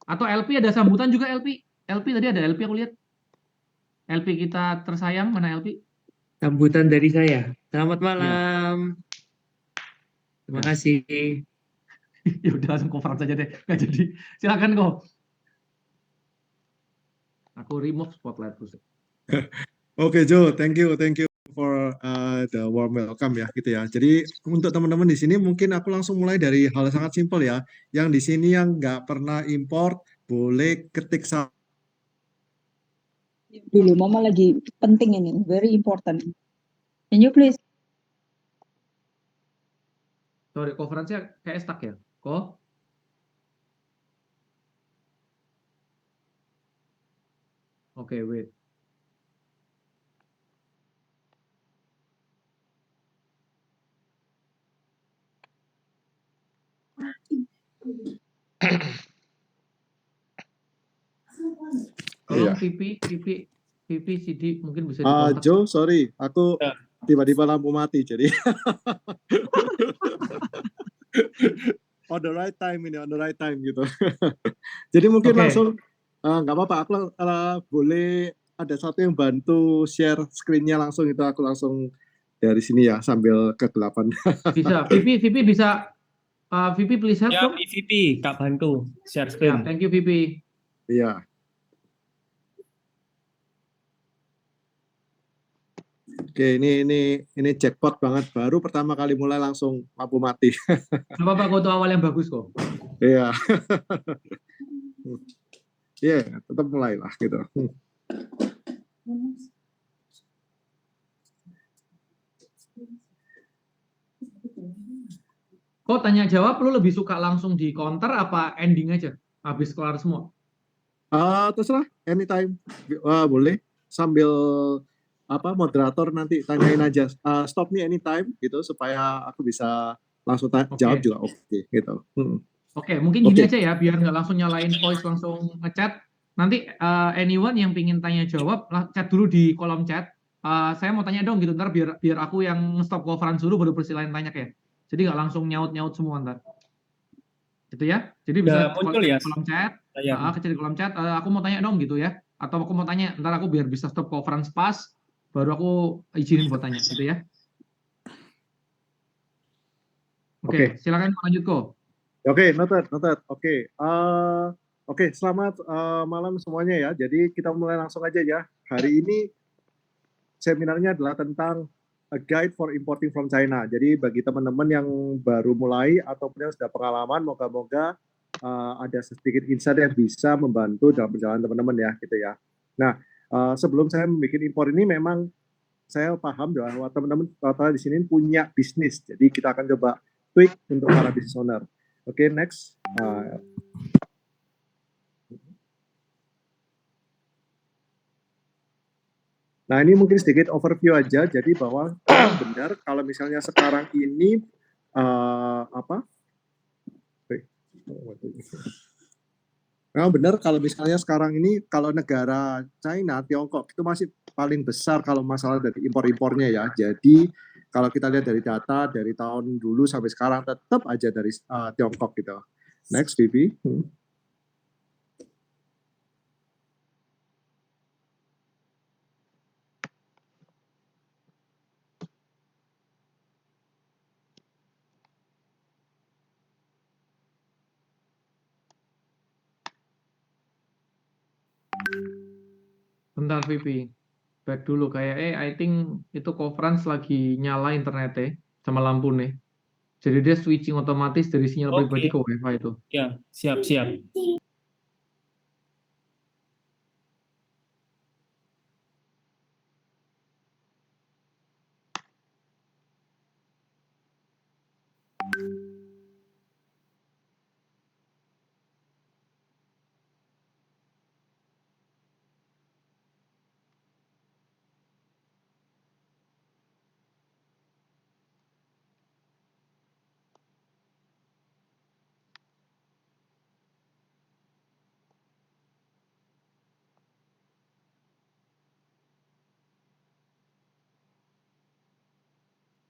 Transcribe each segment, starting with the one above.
Atau LP ada sambutan juga LP. LP tadi ada LP aku lihat. LP kita tersayang mana LP? Sambutan dari saya. Selamat Iya. malam. Terima Ya. kasih. Ya udah langsung cover saja deh. Nggak jadi. Silakan kok. Aku remove spotlight terus. Oke Joe, thank you for the warm welcome ya gitu ya. Jadi untuk teman-teman di sini mungkin aku langsung mulai dari hal sangat simpel ya. Yang di sini yang nggak pernah import boleh ketik Dulu, Mama lagi penting ini, very important. Can you please? Sorry, conference-nya kayak stuck ya. Kok? Oke, wait. Tolong Iya. VP CD mungkin bisa dikontak. Joe, sorry, aku tiba-tiba lampu mati jadi. On the right time ini, on the right time gitu. Jadi mungkin Oke. langsung nggak apa-apa, aku boleh ada satu yang bantu share screen-nya langsung itu aku langsung dari sini ya sambil kegelapan. Bisa. VP bisa. VP please help Ya, dong. VP, Kak bantu share Ya, screen. thank you VP. Iya. Oke, ini jackpot banget. Baru pertama kali mulai langsung lampu mati. Gak apa-apa, foto awal yang bagus kok. Iya. Iya, tetap mulailah gitu. Kok tanya jawab lu lebih suka langsung di counter apa ending aja? Habis kelar semua. Terserah, anytime. Boleh sambil moderator nanti tanyain aja. Stop me anytime gitu supaya aku bisa langsung jawab juga oke gitu. Oke, mungkin gini aja ya, biar nggak langsung nyalain voice langsung ngechat. Nanti anyone yang pingin tanya jawab, chat dulu di kolom chat. Saya mau tanya dong gitu, ntar biar aku yang stop conference dulu baru persilahan tanya ya. Jadi nggak langsung nyaut-nyaut semua ntar. Gitu ya. Jadi bisa muncul ya kolom chat, kecil di kolom chat, aku mau tanya dong gitu ya. Atau aku mau tanya, ntar aku biar bisa stop conference pas, baru aku izinin buat tanya gitu ya. Oke, silakan lanjut kok. Oke, noted. Oke, selamat malam semuanya ya. Jadi kita mulai langsung aja ya. Hari ini seminarnya adalah tentang a guide for importing from China. Jadi bagi teman-teman yang baru mulai ataupun yang sudah pengalaman, moga-moga ada sedikit insight yang bisa membantu dalam perjalanan teman-teman ya, gitu ya. Nah, sebelum saya membuat impor ini memang saya paham bahwa teman-teman rata-rata di sini punya bisnis. Jadi kita akan coba tweak untuk para business owner. Oke, next. Nah, ini mungkin sedikit overview aja. Jadi bahwa benar kalau misalnya sekarang ini memang benar kalau misalnya sekarang ini kalau negara China, Tiongkok itu masih paling besar kalau masalah dari impor-impornya ya. Jadi kalau kita lihat dari data dari tahun dulu sampai sekarang tetap aja dari Tiongkok gitu. Next, Vivi. Bentar VP, back dulu kayak I think itu conference lagi nyala internetnya sama lampu nih. Jadi dia switching otomatis dari sinyal pribadi ke WiFi itu. Ya, siap.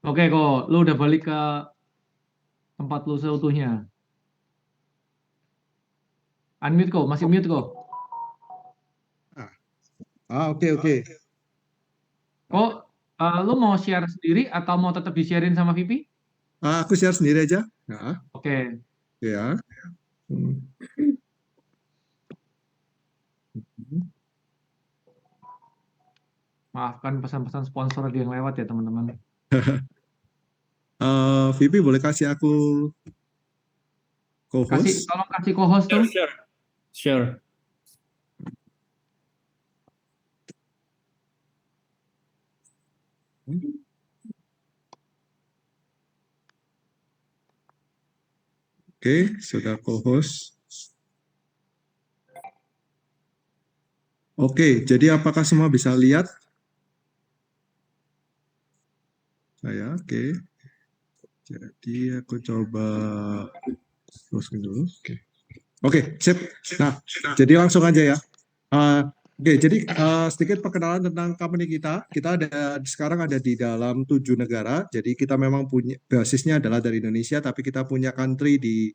Oke kok, lu udah balik ke tempat lu seutuhnya. Unmute kok, masih mute kok. Oke. Kok lu mau share sendiri atau mau tetap di-sharein sama Vivi? Aku share sendiri aja. Nah, Oke. ya. Hmm. Maafkan pesan-pesan sponsor yang lewat ya teman-teman. Vivi boleh kasih aku co-host? Tolong kasih co-host tuh. Sure. Oke, sudah co-host. Oke, jadi apakah semua bisa lihat? Saya, oke. Jadi aku coba closing dulu. Oke, sip. Nah, jadi langsung aja ya. Oke, jadi sedikit perkenalan tentang company kita. Kita sekarang ada di dalam 7 negara. Jadi kita memang punya basisnya adalah dari Indonesia, tapi kita punya country di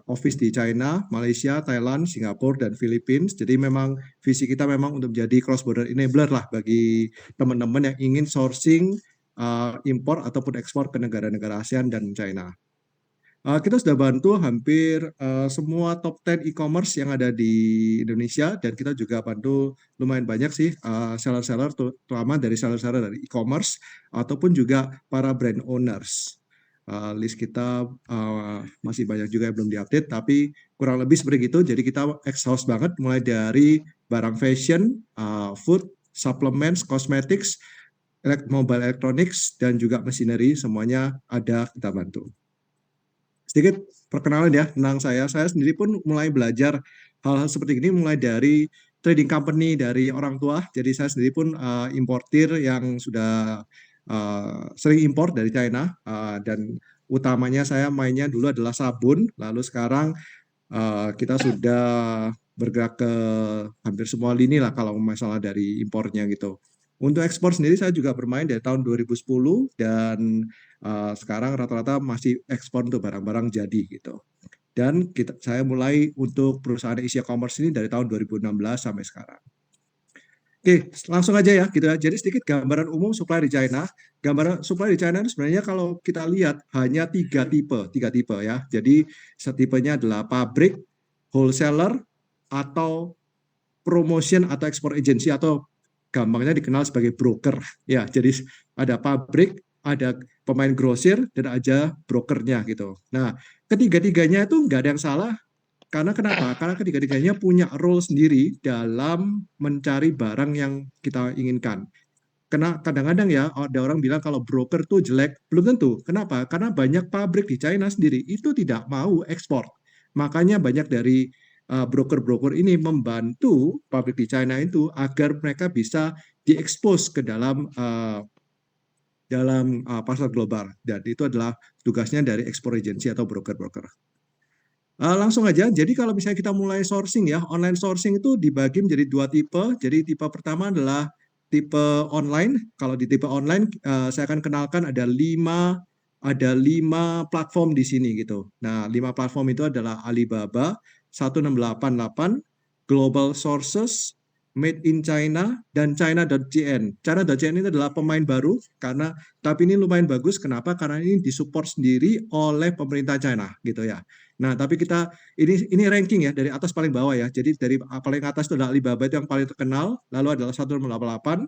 office di China, Malaysia, Thailand, Singapura, dan Philippines. Jadi memang visi kita memang untuk menjadi cross border enabler lah bagi teman-teman yang ingin sourcing impor ataupun ekspor ke negara-negara ASEAN dan China. Kita sudah bantu hampir semua top 10 e-commerce yang ada di Indonesia, dan kita juga bantu lumayan banyak sih seller-seller, terutama dari seller-seller dari e-commerce ataupun juga para brand owners. List kita masih banyak juga yang belum diupdate, tapi kurang lebih seperti itu. Jadi kita exhaust banget, mulai dari barang fashion, food, supplements, cosmetics, mobile electronics, dan juga machinery, semuanya ada kita bantu. Sedikit perkenalan ya tentang saya. Saya sendiri pun mulai belajar hal-hal seperti ini mulai dari trading company dari orang tua. Jadi saya sendiri pun importir yang sudah sering impor dari China, dan utamanya saya mainnya dulu adalah sabun. Lalu sekarang kita sudah bergerak ke hampir semua lini lah kalau masalah dari impornya gitu. Untuk ekspor sendiri saya juga bermain dari tahun 2010, dan sekarang rata-rata masih ekspor untuk barang-barang jadi gitu. Dan saya mulai untuk perusahaan Asia Commerce ini dari tahun 2016 sampai sekarang. Oke, langsung aja ya gitu ya. Jadi sedikit gambaran umum supply di China. Gambaran supply di China itu sebenarnya kalau kita lihat hanya tiga tipe ya. Jadi setipenya adalah pabrik, wholesaler, atau promotion atau export agency, atau gampangnya dikenal sebagai broker ya. Jadi ada pabrik, ada pemain grosir, dan ada brokernya gitu. Nah, ketiga-tiganya itu nggak ada yang salah. Karena kenapa? Karena ketiga-tiganya punya role sendiri dalam mencari barang yang kita inginkan. Karena kadang-kadang ya ada orang bilang kalau broker tuh jelek, belum tentu. Kenapa? Karena banyak pabrik di China sendiri itu tidak mau ekspor. Makanya banyak dari broker-broker ini membantu pabrik di China itu agar mereka bisa diekspos ke dalam pasar global. Dan itu adalah tugasnya dari export agency atau broker-broker. Langsung aja, jadi kalau misalnya kita mulai sourcing ya, online sourcing itu dibagi menjadi dua tipe. Jadi tipe pertama adalah tipe online. Kalau di tipe online, saya akan kenalkan ada 5 platform di sini gitu. Nah, 5 platform itu adalah Alibaba, 1688, Global Sources, Made in China, dan China.cn. China.cn ini adalah pemain baru, tapi ini lumayan bagus. Kenapa? Karena ini disupport sendiri oleh pemerintah China gitu ya. Nah, tapi ini ranking ya dari atas paling bawah ya. Jadi dari paling atas itu adalah Alibaba, itu yang paling terkenal, lalu adalah 1688,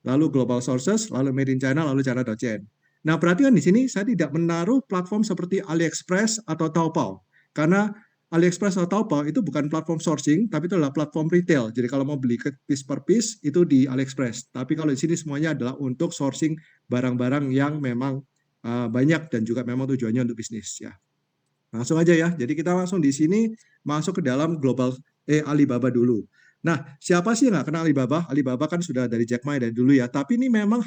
lalu Global Sources, lalu Made in China, lalu China.cn. Nah, perhatikan di sini saya tidak menaruh platform seperti AliExpress atau Taobao. Karena AliExpress atau Taobao itu bukan platform sourcing, tapi itu adalah platform retail. Jadi kalau mau beli piece per piece itu di AliExpress. Tapi kalau di sini semuanya adalah untuk sourcing barang-barang yang memang banyak dan juga memang tujuannya untuk bisnis ya. Langsung aja ya. Jadi kita langsung di sini masuk ke dalam Alibaba dulu. Nah, siapa sih yang nggak kenal Alibaba? Alibaba kan sudah dari Jack Ma dari dulu ya. Tapi ini memang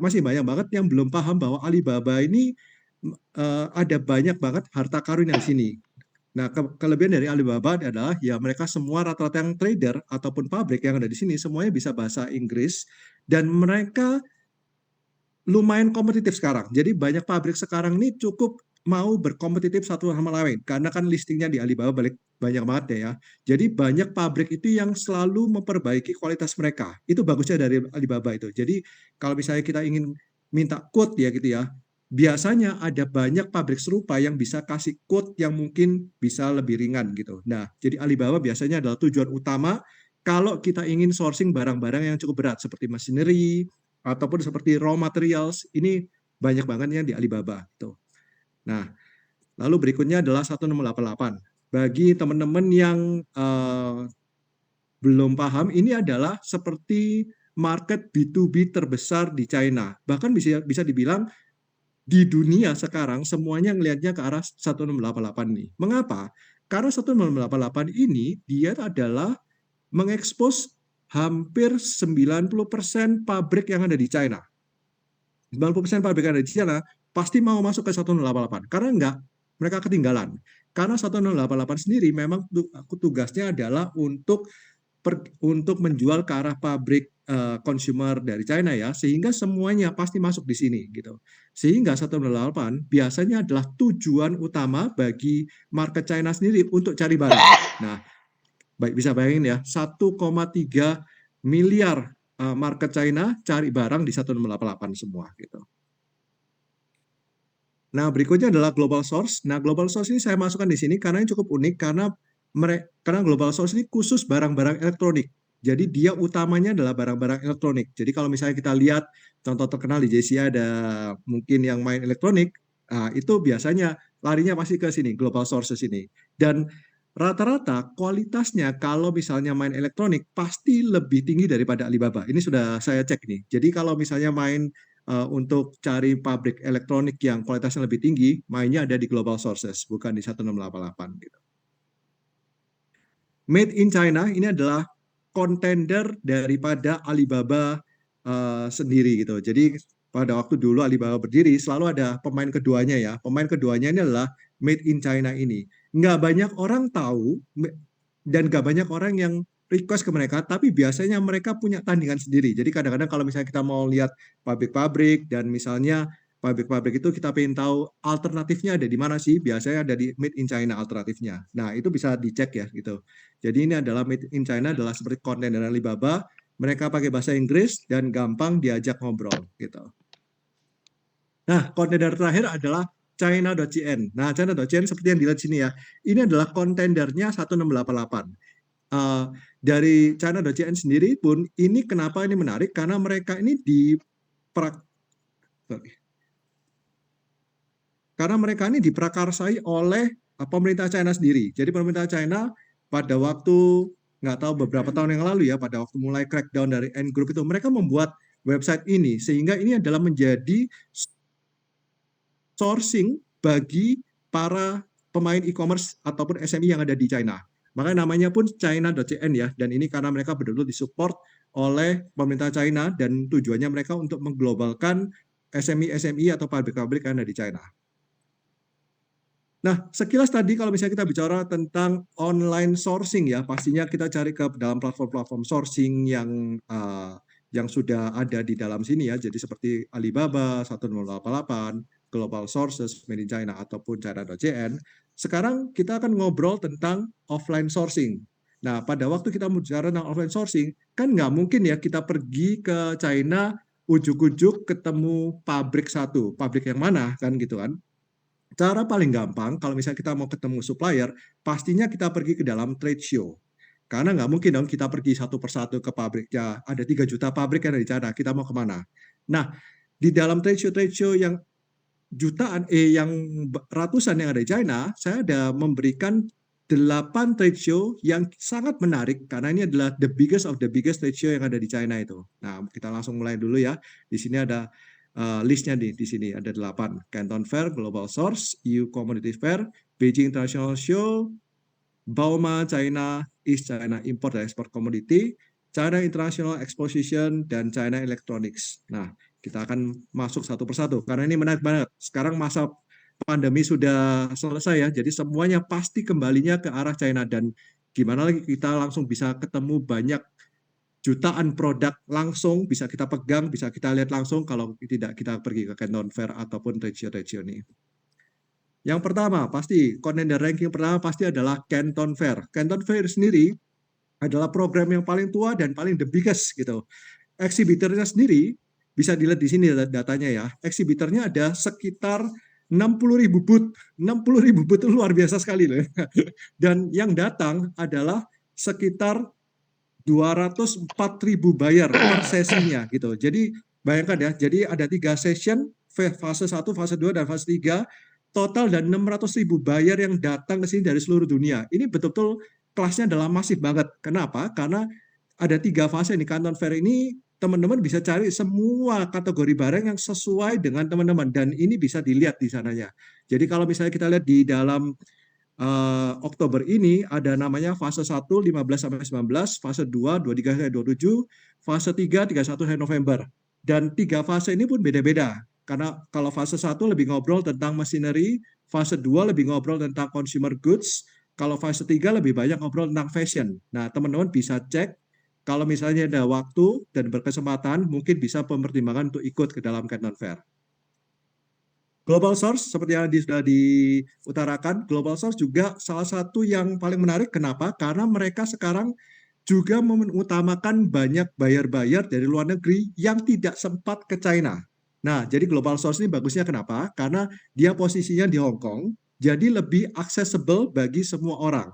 masih banyak banget yang belum paham bahwa Alibaba ini ada banyak banget harta karun yang sini. Nah, kelebihan dari Alibaba adalah ya mereka semua rata-rata yang trader ataupun pabrik yang ada di sini semuanya bisa bahasa Inggris, dan mereka lumayan kompetitif sekarang. Jadi banyak pabrik sekarang ini cukup mau berkompetitif satu sama lain karena kan listingnya di Alibaba banyak banget ya. Jadi banyak pabrik itu yang selalu memperbaiki kualitas mereka. Itu bagusnya dari Alibaba itu. Jadi kalau misalnya kita ingin minta quote ya gitu ya, biasanya ada banyak pabrik serupa yang bisa kasih quote yang mungkin bisa lebih ringan gitu. Nah, jadi Alibaba biasanya adalah tujuan utama kalau kita ingin sourcing barang-barang yang cukup berat seperti machinery ataupun seperti raw materials. Ini banyak banget yang di Alibaba tuh. Nah, lalu berikutnya adalah 1688. Bagi teman-teman yang belum paham, ini adalah seperti market B2B terbesar di China. Bahkan bisa dibilang di dunia sekarang semuanya ngelihatnya ke arah 1688 nih. Mengapa? Karena 1688 ini dia adalah mengekspos hampir 90% pabrik yang ada di China. 90% pabrik yang ada di China pasti mau masuk ke 1688 karena enggak mereka ketinggalan. Karena 1688 sendiri memang tugasnya adalah untuk menjual ke arah pabrik consumer dari China ya, sehingga semuanya pasti masuk di sini gitu. Sehingga 188 biasanya adalah tujuan utama bagi market China sendiri untuk cari barang. Nah, baik bisa bayangin ya, 1,3 miliar market China cari barang di 1688 semua gitu. Nah, berikutnya adalah global source. Nah, global source ini saya masukkan di sini karena ini cukup unik karena global source ini khusus barang-barang elektronik. Jadi dia utamanya adalah barang-barang elektronik. Jadi kalau misalnya kita lihat contoh terkenal di JCI ada mungkin yang main elektronik, itu biasanya larinya pasti ke sini, global sources ini. Dan rata-rata kualitasnya kalau misalnya main elektronik pasti lebih tinggi daripada Alibaba. Ini sudah saya cek nih. Jadi kalau misalnya main untuk cari pabrik elektronik yang kualitasnya lebih tinggi, mainnya ada di global sources, bukan di 1688 gitu. Made in China ini adalah contender daripada Alibaba sendiri gitu. Jadi pada waktu dulu Alibaba berdiri selalu ada pemain keduanya ya. Pemain keduanya ini adalah Made in China ini. Nggak banyak orang tahu dan nggak banyak orang yang request ke mereka, tapi biasanya mereka punya tandingan sendiri. Jadi kadang-kadang kalau misalnya kita mau lihat pabrik-pabrik dan misalnya pabrik-pabrik itu kita pengen tahu alternatifnya ada di mana sih, biasanya ada di Made in China alternatifnya. Nah, itu bisa dicek ya gitu. Jadi ini adalah Made in China adalah seperti konten dari Alibaba, mereka pakai bahasa Inggris dan gampang diajak ngobrol gitu. Nah, kontender terakhir adalah China.cn. Nah, China.cn seperti yang dilihat sini ya, ini adalah kontendernya 1688. Dari China.cn sendiri pun ini kenapa ini menarik karena mereka ini diprakarsai oleh pemerintah China sendiri. Jadi pemerintah China pada waktu nggak tahu beberapa tahun yang lalu ya, pada waktu mulai crackdown dari Ant Group itu mereka membuat website ini sehingga ini adalah menjadi sourcing bagi para pemain e-commerce ataupun SME yang ada di China. Makanya namanya pun China.cn ya, dan ini karena mereka betul-betul disupport oleh pemerintah China dan tujuannya mereka untuk mengglobalkan SME atau pabrik-pabrik yang ada di China. Nah, sekilas tadi kalau misalnya kita bicara tentang online sourcing ya, pastinya kita cari ke dalam platform-platform sourcing yang sudah ada di dalam sini ya, jadi seperti Alibaba, 1688, Global Sources, Made in China, ataupun China.cn. Sekarang kita akan ngobrol tentang offline sourcing. Nah, pada waktu kita bicara tentang offline sourcing, kan nggak mungkin ya kita pergi ke China, ujuk-ujuk ketemu pabrik satu. Pabrik yang mana, kan gitu kan. Cara paling gampang, kalau misalnya kita mau ketemu supplier, pastinya kita pergi ke dalam trade show. Karena nggak mungkin dong kita pergi satu persatu ke pabriknya. Ada 3 juta pabrik yang ada di China, kita mau kemana? Nah, di dalam trade show yang jutaan, yang ratusan yang ada di China, saya ada memberikan 8 trade show yang sangat menarik karena ini adalah the biggest of the biggest trade show yang ada di China itu. Nah, kita langsung mulai dulu ya. Di sini ada listnya di sini ada 8. Canton Fair, Global Source, EU Commodity Fair, Beijing International Show, Bauma China, East China Import dan Export Commodity, China International Exposition, dan China Electronics. Nah, kita akan masuk satu persatu karena ini menarik banget. Sekarang masa pandemi sudah selesai ya, jadi semuanya pasti kembalinya ke arah China dan gimana lagi kita langsung bisa ketemu banyak jutaan produk langsung bisa kita pegang, bisa kita lihat langsung kalau tidak kita pergi ke Canton Fair ataupun trade show ini. Yang pertama pasti contender ranking pertama pasti adalah Canton Fair. Canton Fair sendiri adalah program yang paling tua dan paling the biggest gitu. Eksibitornya sendiri bisa dilihat di sini datanya ya. Eksibitornya ada sekitar 60.000 booth. 60.000 booth itu luar biasa sekali loh. Dan yang datang adalah sekitar 204.000 buyer per sesinya gitu. Jadi bayangkan ya, jadi ada 3 session, fase 1, fase 2, dan fase 3, total dan 600.000 buyer yang datang ke sini dari seluruh dunia. Ini betul-betul kelasnya adalah masif banget. Kenapa? Karena ada 3 fase di Canton Fair ini, teman-teman bisa cari semua kategori barang yang sesuai dengan teman-teman, dan ini bisa dilihat di sananya. Jadi kalau misalnya kita lihat di dalam Oktober ini ada namanya fase 1 15-19, fase 2 23-27, fase 3 31 November. Dan 3 fase ini pun beda-beda. Karena kalau fase 1 lebih ngobrol tentang machinery, fase 2 lebih ngobrol tentang consumer goods, kalau fase 3 lebih banyak ngobrol tentang fashion. Nah, teman-teman bisa cek kalau misalnya ada waktu dan berkesempatan, mungkin bisa mempertimbangkan untuk ikut ke dalam Canton Fair. Global Source, seperti yang sudah diutarakan, Global Source juga salah satu yang paling menarik. Kenapa? Karena mereka sekarang juga mengutamakan banyak buyer-buyer dari luar negeri yang tidak sempat ke China. Nah, jadi Global Source ini bagusnya kenapa? Karena dia posisinya di Hong Kong, jadi lebih accessible bagi semua orang.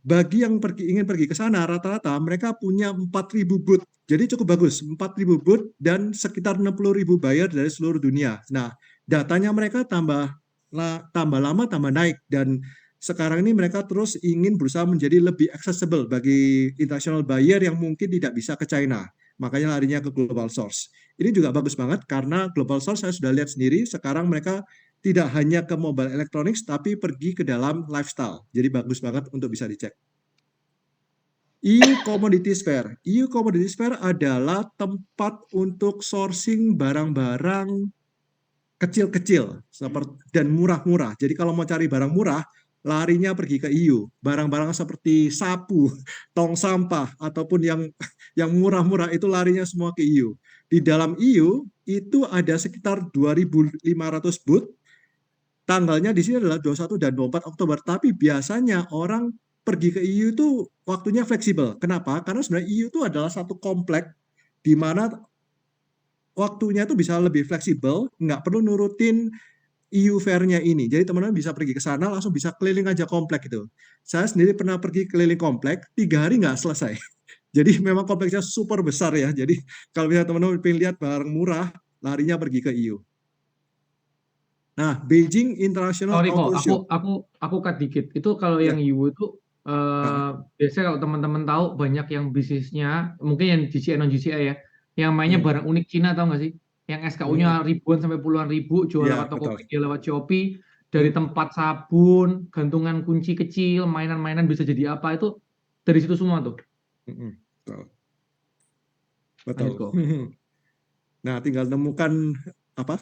Bagi yang ingin pergi ke sana, rata-rata mereka punya 4.000 booth. Jadi cukup bagus, 4.000 booth dan sekitar 60.000 buyer dari seluruh dunia. Nah, datanya mereka tambah lama, tambah naik. Dan sekarang ini mereka terus ingin berusaha menjadi lebih accessible bagi international buyer yang mungkin tidak bisa ke China. Makanya larinya ke Global Source. Ini juga bagus banget karena Global Source saya sudah lihat sendiri, sekarang mereka tidak hanya ke mobile electronics, tapi pergi ke dalam lifestyle. Jadi bagus banget untuk bisa dicek. EU Commodities Fair. EU Commodities Fair adalah tempat untuk sourcing barang-barang kecil-kecil dan murah-murah. Jadi kalau mau cari barang murah, larinya pergi ke EU. Barang-barang seperti sapu, tong sampah, ataupun yang murah-murah itu larinya semua ke EU. Di dalam EU itu ada sekitar 2.500 booth. Tanggalnya di sini adalah 21 dan 24 Oktober, tapi biasanya orang pergi ke EU itu waktunya fleksibel. Kenapa? Karena sebenarnya EU itu adalah satu komplek di mana waktunya itu bisa lebih fleksibel, nggak perlu nurutin EU Fair-nya ini. Jadi teman-teman bisa pergi ke sana, langsung bisa keliling aja komplek itu. Saya sendiri pernah pergi keliling komplek, 3 hari nggak selesai. Jadi memang kompleksnya super besar ya. Jadi kalau misalnya teman-teman pengen lihat barang murah, larinya pergi ke EU. Nah, Beijing International Sorry Auto kok, Show. aku cut dikit. Itu kalau yang EU itu biasanya kalau teman-teman tahu banyak yang bisnisnya mungkin yang GCI non GCI ya, yang mainnya barang unik Cina, tahu nggak sih? Yang SKU-nya ribuan sampai puluhan ribu, jual Ya, lewat betul. Tokopedia, lewat Shopee, dari tempat sabun, gantungan kunci kecil, mainan-mainan bisa jadi apa, itu dari situ semua tuh. Betul. Lanjut Betul. kok. Nah, tinggal nemukan apa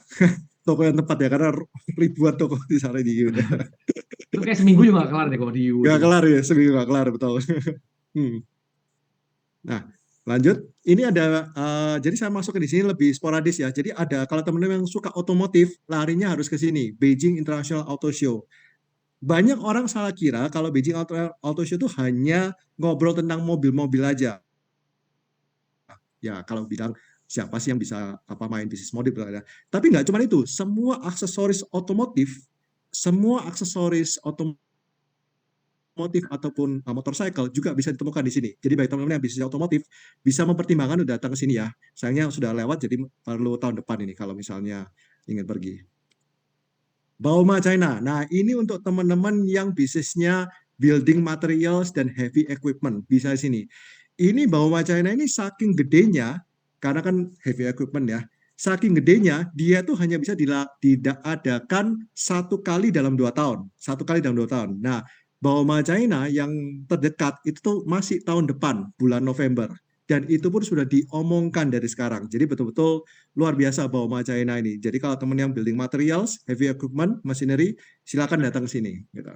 toko yang tepat ya, karena ribuan toko di sana di EU. Itu kayak seminggu juga nggak kelar deh kalau di EU. Nggak kelar ya, seminggu nggak kelar, betul. Nah, lanjut. Ini ada, jadi saya masuk ke di sini lebih sporadis ya. Jadi ada, kalau teman-teman yang suka otomotif, larinya harus ke sini, Beijing International Auto Show. Banyak orang salah kira kalau Beijing Auto Show itu hanya ngobrol tentang mobil-mobil aja. Ya, kalau bilang siapa sih yang bisa main bisnis mobil, tapi nggak cuma itu, semua aksesoris otomotif ataupun motorcycle juga bisa ditemukan di sini. Jadi bagi teman-teman yang bisnis otomotif bisa mempertimbangkan udah datang ke sini ya. Sayangnya sudah lewat, jadi perlu tahun depan ini kalau misalnya ingin pergi. Bauma China. Nah, ini untuk teman-teman yang bisnisnya building materials dan heavy equipment, bisa di sini. Ini Bauma China ini saking gedenya, karena kan heavy equipment ya, saking gedenya dia tuh hanya bisa diadakan 1 kali dalam 2 tahun. 1 kali dalam 2 tahun. Nah, Bauma China yang terdekat itu tuh masih tahun depan, bulan November. Dan itu pun sudah diomongkan dari sekarang. Jadi betul-betul luar biasa Bauma China ini. Jadi kalau teman yang building materials, heavy equipment, machinery, silakan datang ke sini. Gitu.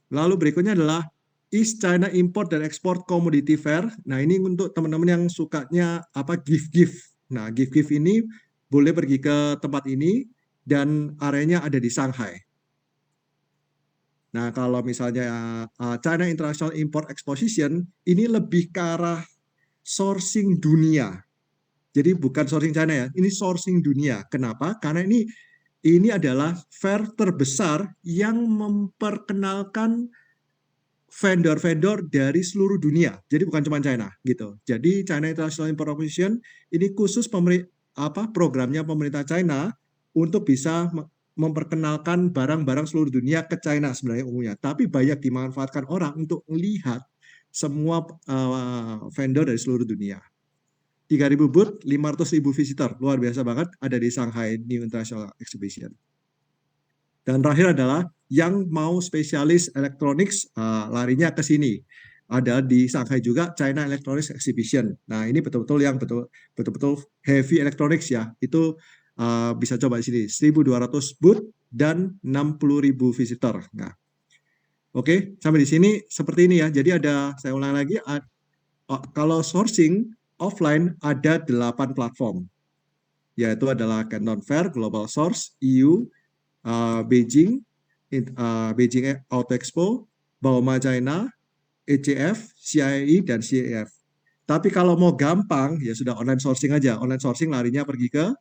Lalu berikutnya adalah East China Import dan Export Commodity Fair. Nah, ini untuk teman-teman yang sukanya gift-gift. Nah, gift-gift ini boleh pergi ke tempat ini. dan areanya ada di Shanghai. Nah, kalau misalnya China International Import Exposition, ini lebih ke arah sourcing dunia. Jadi bukan sourcing China ya, ini sourcing dunia. Kenapa? Karena ini adalah fair terbesar yang memperkenalkan vendor-vendor dari seluruh dunia. Jadi bukan cuma China gitu. Jadi China International Import Exposition ini khusus programnya pemerintah China untuk bisa memperkenalkan barang-barang seluruh dunia ke China sebenarnya umumnya. Tapi banyak dimanfaatkan orang untuk melihat semua vendor dari seluruh dunia. 3.000 booth, 500.000 visitor. Luar biasa banget ada di Shanghai New International Exhibition. Dan terakhir adalah yang mau spesialis electronics larinya ke sini. Ada di Shanghai juga China Electronics Exhibition. Nah, ini betul-betul yang betul-betul heavy electronics ya. Itu bisa coba di sini. 1.200 booth dan 60.000 visitor. Nah, oke, sampai di sini seperti ini ya. Jadi saya ulang lagi, kalau sourcing offline ada 8 platform. Yaitu adalah Canton Fair, Global Source, EU, Beijing, Beijing Auto Expo, Bauma China, ECF, CII, dan CEF. Tapi kalau mau gampang, ya sudah online sourcing aja. Online sourcing larinya pergi ke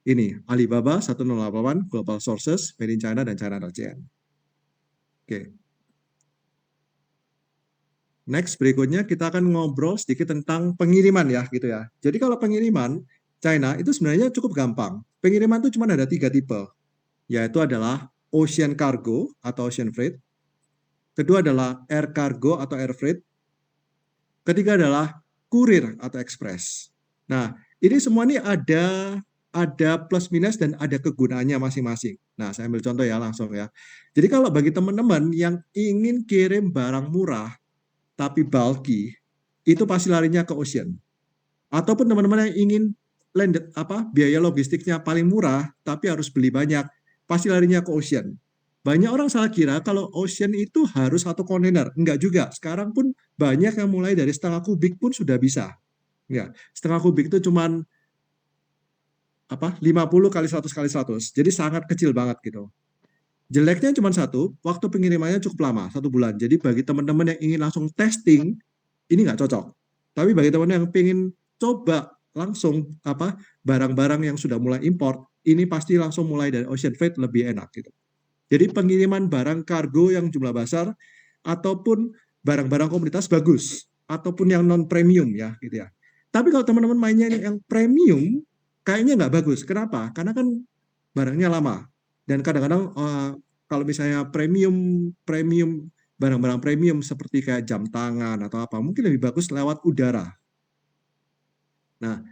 ini, Alibaba 1088, Global Sources, Made in China, dan China.cn. Oke. Next, berikutnya kita akan ngobrol sedikit tentang pengiriman ya, gitu ya. Jadi kalau pengiriman China itu sebenarnya cukup gampang. Pengiriman itu cuma ada 3 tipe, yaitu adalah ocean cargo atau ocean freight. Kedua adalah air cargo atau air freight. Ketiga adalah kurir atau express. Nah, ini semua ini ada plus minus dan ada kegunaannya masing-masing. Nah, saya ambil contoh ya langsung ya. Jadi kalau bagi teman-teman yang ingin kirim barang murah tapi bulky, itu pasti larinya ke ocean. Ataupun teman-teman yang ingin biaya logistiknya paling murah tapi harus beli banyak, pasti larinya ke ocean. Banyak orang salah kira kalau ocean itu harus 1 kontainer. Enggak juga. Sekarang pun banyak yang mulai dari 0,5 kubik pun sudah bisa. Ya, 0,5 kubik itu cuman 50 kali 100 kali 100. Jadi sangat kecil banget gitu. Jeleknya cuma satu, waktu pengirimannya cukup lama, 1 bulan. Jadi bagi teman-teman yang ingin langsung testing, ini nggak cocok. Tapi bagi teman-teman yang ingin coba langsung barang-barang yang sudah mulai import, ini pasti langsung mulai dari ocean freight lebih enak gitu. Jadi pengiriman barang kargo yang jumlah besar ataupun barang-barang komunitas bagus, ataupun yang non premium ya gitu ya. Tapi kalau teman-teman mainnya yang premium, kayaknya nggak bagus. Kenapa? Karena kan barangnya lama. Dan kadang-kadang kalau misalnya premium barang-barang premium seperti kayak jam tangan atau apa, mungkin lebih bagus lewat udara. Nah,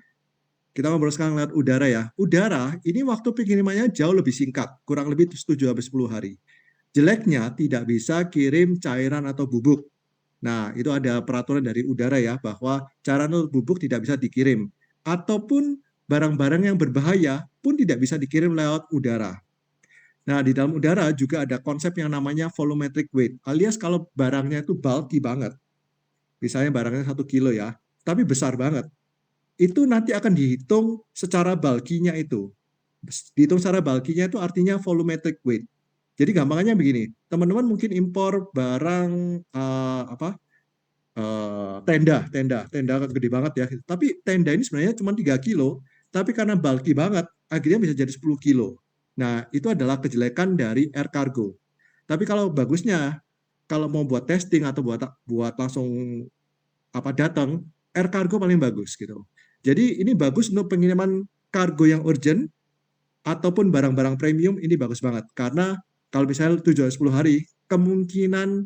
kita ngobrol sekarang lewat udara ya. Udara ini waktu pengirimannya jauh lebih singkat, kurang lebih 7-10 hari. Jeleknya tidak bisa kirim cairan atau bubuk. Nah, itu ada peraturan dari udara ya, bahwa cairan atau bubuk tidak bisa dikirim. Ataupun barang-barang yang berbahaya pun tidak bisa dikirim lewat udara. Nah, di dalam udara juga ada konsep yang namanya volumetric weight, alias kalau barangnya itu bulky banget, misalnya barangnya 1 kilo ya, tapi besar banget, itu nanti akan dihitung secara bulky-nya itu. Dihitung secara bulky-nya itu artinya volumetric weight. Jadi gampangnya begini, teman-teman mungkin impor barang tenda kan gede banget ya, tapi tenda ini sebenarnya cuma 3 kilo, tapi karena bulky banget, akhirnya bisa jadi 10 kilo. Nah, itu adalah kejelekan dari air cargo. Tapi kalau bagusnya, kalau mau buat testing atau buat langsung datang, air cargo paling bagus gitu. Jadi ini bagus untuk pengiriman kargo yang urgent ataupun barang-barang premium, ini bagus banget. Karena kalau misalnya 7-10 hari, kemungkinan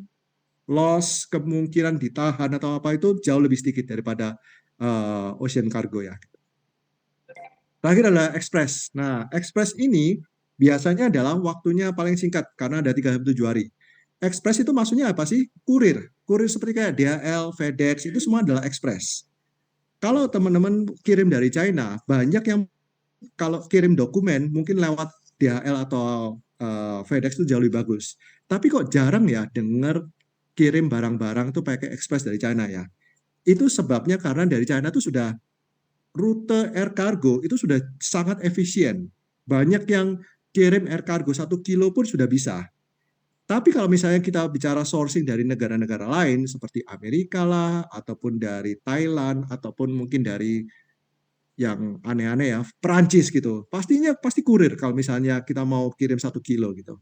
loss, kemungkinan ditahan atau apa itu jauh lebih sedikit daripada ocean cargo ya. Terakhir adalah express. Nah, express ini biasanya adalah waktunya paling singkat karena ada 37 hari. Express itu maksudnya apa sih? Kurir. Kurir seperti kayak DHL, FedEx, itu semua adalah express. Kalau teman-teman kirim dari China, banyak yang kalau kirim dokumen mungkin lewat DHL atau FedEx itu jauh lebih bagus. Tapi kok jarang ya dengar kirim barang-barang tuh pakai express dari China ya. Itu sebabnya karena dari China tuh sudah rute air cargo itu sudah sangat efisien. Banyak yang kirim air cargo 1 kilo pun sudah bisa. Tapi kalau misalnya kita bicara sourcing dari negara-negara lain seperti Amerika lah, ataupun dari Thailand, ataupun mungkin dari yang aneh-aneh ya, Perancis gitu. Pasti kurir kalau misalnya kita mau kirim 1 kilo gitu.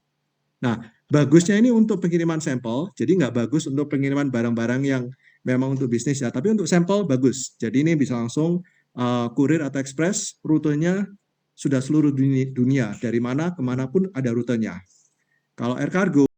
Nah, bagusnya ini untuk pengiriman sampel, jadi nggak bagus untuk pengiriman barang-barang yang memang untuk bisnis ya, tapi untuk sampel bagus. Jadi ini bisa langsung kurir atau ekspres, rutenya sudah seluruh dunia, dari mana kemanapun ada rutenya. Kalau air cargo,